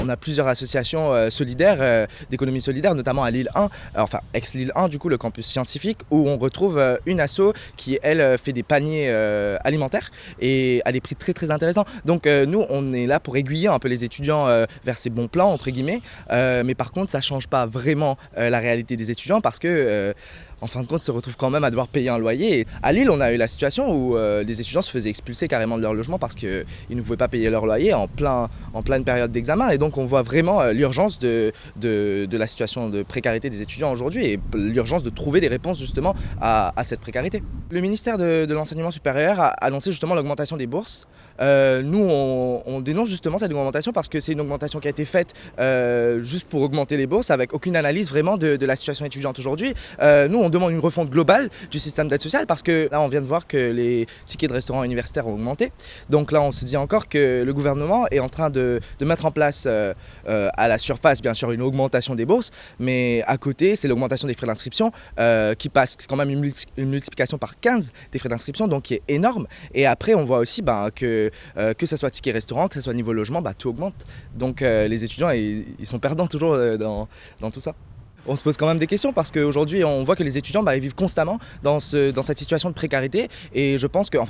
On a plusieurs associations solidaires, d'économie solidaire, notamment à Lille 1, enfin ex-Lille 1 du coup, le campus scientifique, où on retrouve une asso qui elle fait des paniers alimentaires et à des prix très très intéressants. Donc nous on est là pour aiguiller un peu les étudiants vers ces bons plans entre guillemets, mais par contre ça change pas vraiment la réalité des étudiants parce que en fin de compte, se retrouvent quand même à devoir payer un loyer. Et à Lille, on a eu la situation où des étudiants se faisaient expulser carrément de leur logement parce qu'ils ne pouvaient pas payer leur loyer en pleine période d'examen. Et donc, on voit vraiment l'urgence de la situation de précarité des étudiants aujourd'hui et l'urgence de trouver des réponses justement à cette précarité. Le ministère de l'Enseignement supérieur a annoncé justement l'augmentation des bourses. Nous, on dénonce justement cette augmentation parce que c'est une augmentation qui a été faite juste pour augmenter les bourses avec aucune analyse vraiment de la situation étudiante aujourd'hui. Nous, on demande une refonte globale du système d'aide sociale parce que là, on vient de voir que les tickets de restaurants universitaires ont augmenté. Donc là, on se dit encore que le gouvernement est en train de mettre en place à la surface, bien sûr, une augmentation des bourses, mais à côté, c'est l'augmentation des frais d'inscription qui passe quand même une multiplication par 15 des frais d'inscription, donc qui est énorme. Et après, on voit aussi que ce soit ticket restaurant, que ce soit niveau logement, tout augmente. Donc les étudiants, ils sont perdants toujours dans tout ça. On se pose quand même des questions parce qu'aujourd'hui on voit que les étudiants ils vivent constamment dans cette situation de précarité et je pense qu'à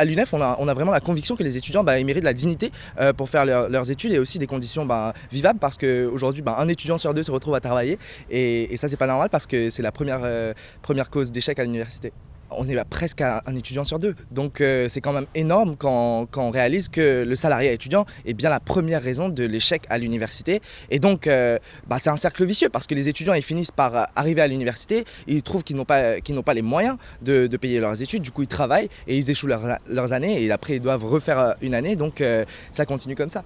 l'UNEF on a vraiment la conviction que les étudiants ils méritent de la dignité pour faire leurs études et aussi des conditions vivables parce qu'aujourd'hui un étudiant sur deux se retrouve à travailler et ça c'est pas normal parce que c'est la première cause d'échec à l'université. On est presque à un étudiant sur deux. Donc c'est quand même énorme quand on réalise que le salariat étudiant est bien la première raison de l'échec à l'université. Et donc c'est un cercle vicieux parce que les étudiants ils finissent par arriver à l'université, ils trouvent qu'ils n'ont pas les moyens de payer leurs études, du coup ils travaillent et ils échouent leurs années et après ils doivent refaire une année, donc ça continue comme ça.